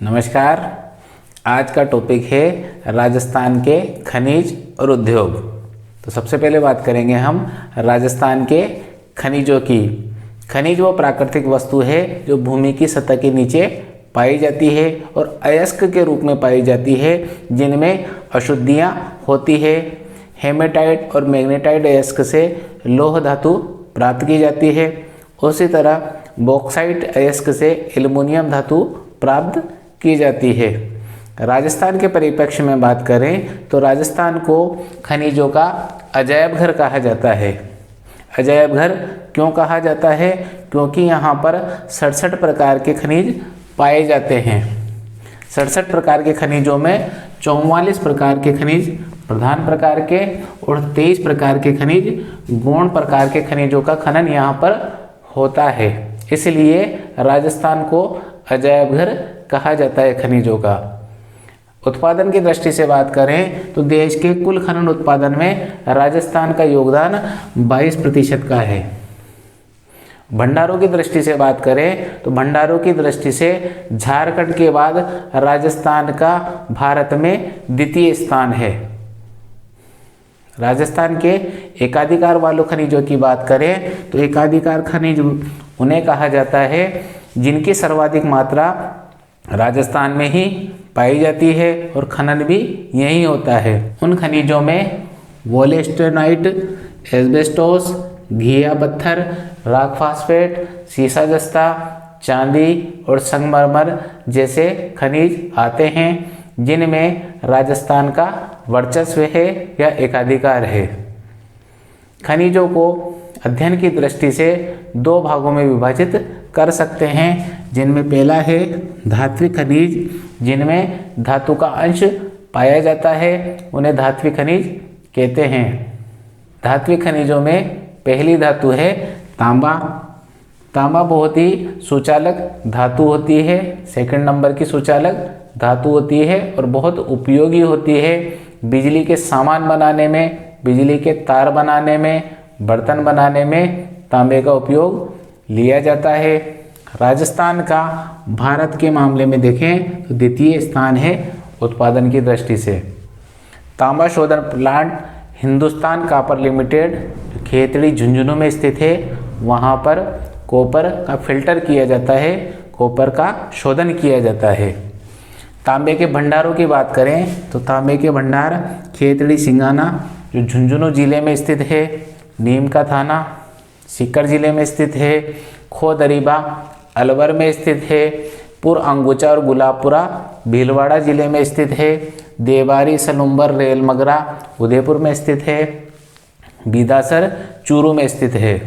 नमस्कार। आज का टॉपिक है राजस्थान के खनिज और उद्योग। तो सबसे पहले बात करेंगे हम राजस्थान के खनिजों की। खनिज वो प्राकृतिक वस्तु है जो भूमि की सतह के नीचे पाई जाती है और अयस्क के रूप में पाई जाती है, जिनमें अशुद्धियाँ होती है। हेमेटाइट और मैग्नेटाइट अयस्क से लौह धातु प्राप्त की जाती है। उसी तरह बॉक्साइट अयस्क से एल्युमिनियम धातु प्राप्त की जाती है। राजस्थान के परिप्रेक्ष्य में बात करें तो राजस्थान को खनिजों का अजायब घर कहा जाता है। अजायब घर क्यों कहा जाता है? क्योंकि यहाँ पर 67 प्रकार के खनिज पाए जाते हैं। 67 प्रकार के खनिजों में 44 प्रकार के खनिज प्रधान प्रकार के और 23 प्रकार के खनिज गौण प्रकार के खनिजों का खनन यहाँ पर होता है। इसलिए राजस्थान को अजायब घर कहा जाता है खनिजों का। उत्पादन की दृष्टि से बात करें तो देश के कुल खनन उत्पादन में राजस्थान का योगदान 22% का है। भंडारों की दृष्टि से बात करें तो भंडारों की दृष्टि से झारखंड के बाद राजस्थान का भारत में द्वितीय स्थान है। राजस्थान के एकाधिकार वालों खनिजों की बात करें तो एकाधिकार खनिज उन्हें कहा जाता है जिनकी सर्वाधिक मात्रा राजस्थान में ही पाई जाती है और खनन भी यहीं होता है। उन खनिजों में वोलेस्टेनाइट, एस्बेस्टोस, घिया पत्थर, राक फास्फेट, सीसा जस्ता, चांदी और संगमरमर जैसे खनिज आते हैं, जिनमें राजस्थान का वर्चस्व है या एकाधिकार है। खनिजों को अध्ययन की दृष्टि से 2 भागों में विभाजित कर सकते हैं, जिनमें पहला है धात्विक खनिज, जिनमें धातु का अंश पाया जाता है, उन्हें धात्विक खनिज कहते हैं। धात्विक खनिजों में पहली धातु है तांबा। तांबा बहुत ही सुचालक धातु होती है, सेकंड नंबर की सुचालक धातु होती है और बहुत उपयोगी होती है। बिजली के सामान बनाने में, बिजली के तार बनाने में, बर्तन बनाने में तांबे का उपयोग लिया जाता है। राजस्थान का भारत के मामले में देखें तो द्वितीय स्थान है उत्पादन की दृष्टि से। तांबा शोधन plant Hindustan copper limited Khetri Jhunjhunu में स्थित है। वहाँ पर कॉपर का फिल्टर किया जाता है, कॉपर का शोधन किया जाता है। तांबे के भंडारों की बात करें तो तांबे के भंडार खेतड़ी सिंगाना जो झुंझुनू जिले में स्थित है, नीम का थाना सीकर जिले में स्थित है, खो दरीबा अलवर में स्थित है, पुर अंगुचा और गुलाबपुरा भीलवाड़ा जिले में स्थित है, देवारी सलुम्बर रेल मगरा उदयपुर में स्थित है, बीदासर चूरू में स्थित है।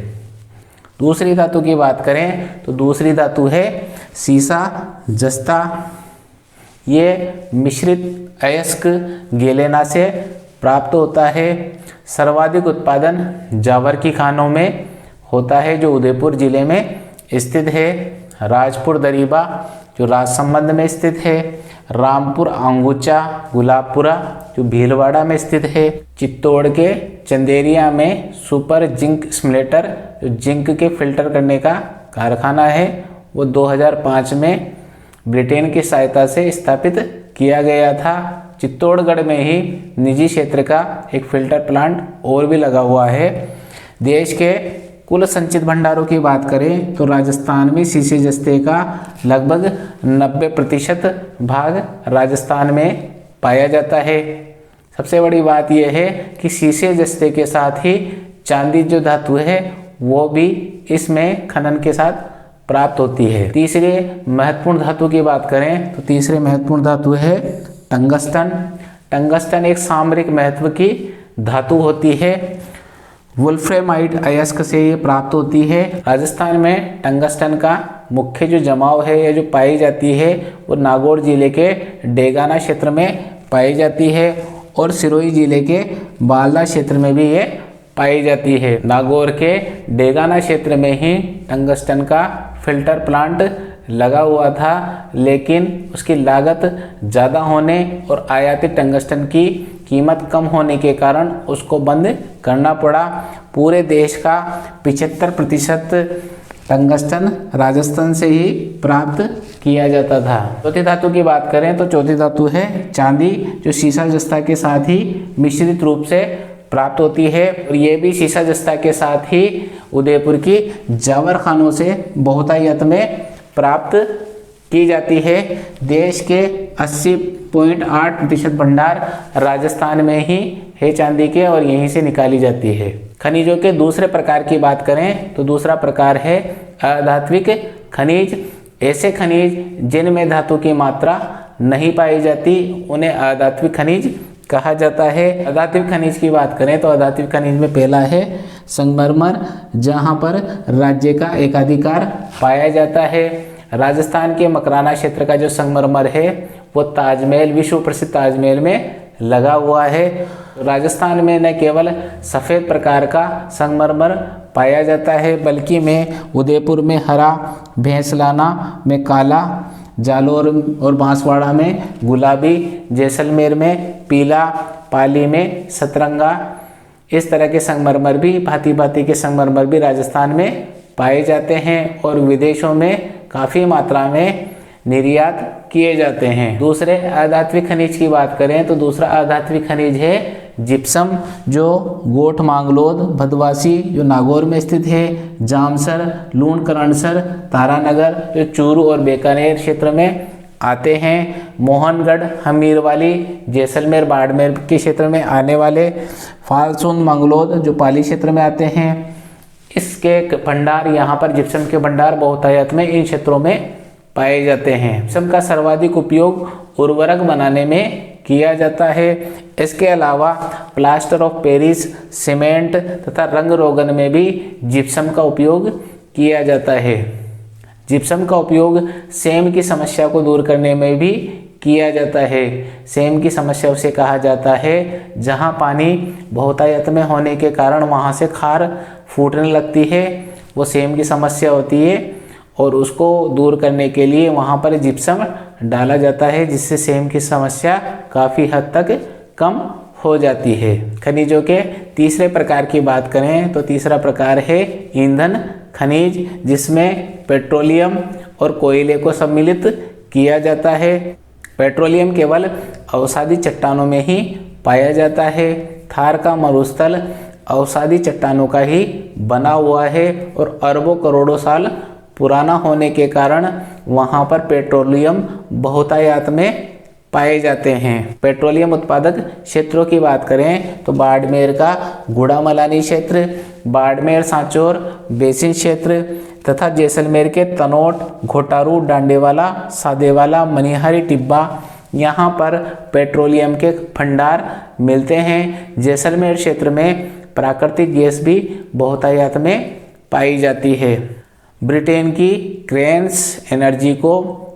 दूसरी धातु की बात करें तो दूसरी धातु है सीसा जस्ता। ये मिश्रित अयस्क गेलेना से प्राप्त होता है। सर्वाधिक उत्पादन जावर की खानों में होता है जो उदयपुर जिले में स्थित है। राजपुर दरीबा जो राजसमंद में स्थित है, रामपुर अंगुचा गुलाबपुरा जो भीलवाड़ा में स्थित है, चित्तौड़ के चंदेरिया में सुपर जिंक स्मलेटर जो जिंक के फिल्टर करने का कारखाना है, वो 2005 में ब्रिटेन की सहायता से स्थापित किया गया था। चित्तौड़गढ़ में ही निजी क्षेत्र का एक फिल्टर प्लांट और भी लगा हुआ है। देश के कुल संचित भंडारों की बात करें तो राजस्थान में शीशे जस्ते का लगभग 90% भाग राजस्थान में पाया जाता है। सबसे बड़ी बात यह है कि शीशे जस्ते के साथ ही चांदी जो धातु है वो भी इसमें खनन के साथ प्राप्त होती है। तीसरे महत्वपूर्ण धातु की बात करें तो तीसरे महत्वपूर्ण धातु है टंगस्टन। टंगस्टन एक सामरिक महत्व की धातु होती है। वुल्फ्रेमाइट अयस्क से ये प्राप्त होती है। राजस्थान में टंगस्टन का मुख्य जो जमाव है या जो पाई जाती है वो नागौर जिले के डेगाना क्षेत्र में पाई जाती है और सिरोही जिले के बालदा क्षेत्र में भी ये पाई जाती है। नागौर के डेगाना क्षेत्र में ही टंगस्टन का फिल्टर प्लांट लगा हुआ था, लेकिन उसकी लागत ज़्यादा होने और आयातित टंगस्टन की कीमत कम होने के कारण उसको बंद करना पड़ा। पूरे देश का 75% टंगस्टन राजस्थान से ही प्राप्त किया जाता था। चौथी धातु की बात करें तो चौथी धातु है चांदी, जो सीसा जस्ता के साथ ही मिश्रित रूप से प्राप्त होती है और ये भी सीसा जस्ता के साथ ही उदयपुर की जावर खानों से बहुतायत में प्राप्त की जाती है। देश के 80.8% भंडार राजस्थान में ही है चांदी के और यहीं से निकाली जाती है। खनिजों के दूसरे प्रकार की बात करें तो दूसरा प्रकार है अधात्विक खनिज। ऐसे खनिज जिनमें धातु की मात्रा नहीं पाई जाती उन्हें अधात्विक खनिज कहा जाता है। अधात्विक खनिज की बात करें तो अधात्विक खनिज में पहला है संगमरमर, जहां पर राज्य का एकाधिकार पाया जाता है। राजस्थान के मकराना क्षेत्र का जो संगमरमर है वो ताजमहल, विश्व प्रसिद्ध ताजमहल में लगा हुआ है। राजस्थान में न केवल सफ़ेद प्रकार का संगमरमर पाया जाता है बल्कि में उदयपुर में हरा, भैंसलाना में काला, जालोर और बांसवाड़ा में गुलाबी, जैसलमेर में पीला, पाली में सतरंगा, इस तरह के संगमरमर भी, भांति भांति के संगमरमर भी राजस्थान में पाए जाते हैं और विदेशों में काफ़ी मात्रा में निर्यात किए जाते हैं। दूसरे अधात्विक खनिज की बात करें तो दूसरा अधात्विक खनिज है जिप्सम, जो गोठ मांगलोद, भदवासी जो नागौर में स्थित है, जामसर, लूणकरणसर, तारानगर जो चूरू और बीकानेर क्षेत्र में आते हैं, मोहनगढ़, हमीरवाली, जैसलमेर, बाड़मेर के क्षेत्र में आने वाले, फालसून, मंगलोद जो पाली क्षेत्र में आते हैं। इसके भंडार, यहाँ पर जिप्सम के भंडार बहुतायत में इन क्षेत्रों में पाए जाते हैं। जिप्सम का सर्वाधिक उपयोग उर्वरक बनाने में किया जाता है। इसके अलावा प्लास्टर ऑफ पेरिस, सीमेंट तथा रंग रोगन में भी जिप्सम का उपयोग किया जाता है। जिप्सम का उपयोग सेम की समस्या को दूर करने में भी किया जाता है। सेम की समस्या उसे कहा जाता है जहां पानी बहुतायत में होने के कारण वहां से खार फूटने लगती है, वो सेम की समस्या होती है और उसको दूर करने के लिए वहाँ पर जिप्सम डाला जाता है, जिससे सेम की समस्या काफ़ी हद तक कम हो जाती है। खनिजों के तीसरे प्रकार की बात करें तो तीसरा प्रकार है ईंधन खनिज, जिसमें पेट्रोलियम और कोयले को सम्मिलित किया जाता है। पेट्रोलियम केवल अवसादी चट्टानों में ही पाया जाता है। थार का मरुस्थल अवसादी चट्टानों का ही बना हुआ है और अरबों करोड़ों साल पुराना होने के कारण वहाँ पर पेट्रोलियम बहुतायत में पाए जाते हैं। पेट्रोलियम उत्पादक क्षेत्रों की बात करें तो बाड़मेर का गुड़ामलानी क्षेत्र, बाड़मेर सांचौर बेसिन क्षेत्र तथा जैसलमेर के तनोट, घोटारू, डांडेवाला, सादेवाला, मनिहारी टिब्बा, यहाँ पर पेट्रोलियम के भंडार मिलते हैं। जैसलमेर क्षेत्र में प्राकृतिक गैस भी बहुतायत में पाई जाती है। ब्रिटेन की क्रेन्स एनर्जी को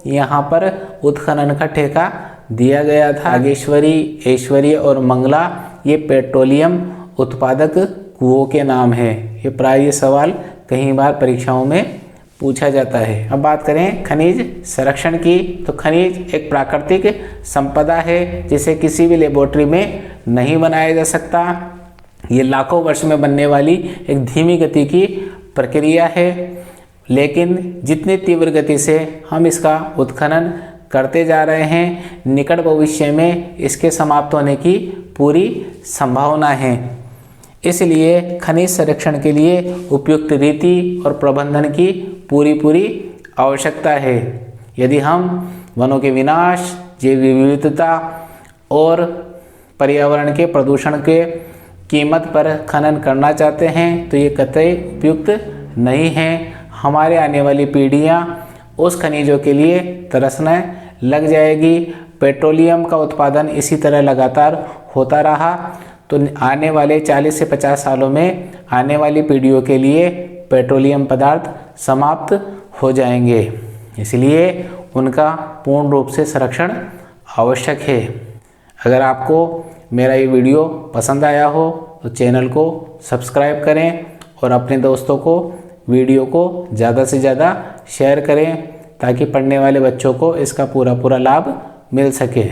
यहाँ पर उत्खनन का ठेका दिया गया था। नागेश्वरी, ऐश्वर्य और मंगला ये पेट्रोलियम उत्पादक कुओं के नाम हैं। ये प्राय ये सवाल कई बार परीक्षाओं में पूछा जाता है। अब बात करें खनिज संरक्षण की तो खनिज एक प्राकृतिक संपदा है जिसे किसी भी लेबोरेटरी में नहीं बनाया जा सकता। ये लाखों वर्ष में बनने वाली एक धीमी गति की प्रक्रिया है, लेकिन जितनी तीव्र गति से हम इसका उत्खनन करते जा रहे हैं, निकट भविष्य में इसके समाप्त होने की पूरी संभावना है। इसलिए खनिज संरक्षण के लिए उपयुक्त रीति और प्रबंधन की पूरी आवश्यकता है। यदि हम वनों के विनाश, जैव विविधता और पर्यावरण के प्रदूषण के कीमत पर खनन करना चाहते हैं तो ये कतई उपयुक्त नहीं है। हमारे आने वाली पीढ़ियाँ उस खनिजों के लिए तरसने लग जाएगी। पेट्रोलियम का उत्पादन इसी तरह लगातार होता रहा तो आने वाले 40 से 50 सालों में आने वाली पीढ़ियों के लिए पेट्रोलियम पदार्थ समाप्त हो जाएंगे। इसलिए उनका पूर्ण रूप से संरक्षण आवश्यक है। अगर आपको मेरा ये वीडियो पसंद आया हो तो चैनल को सब्सक्राइब करें और अपने दोस्तों को वीडियो को ज़्यादा से ज़्यादा शेयर करें ताकि पढ़ने वाले बच्चों को इसका पूरा लाभ मिल सके।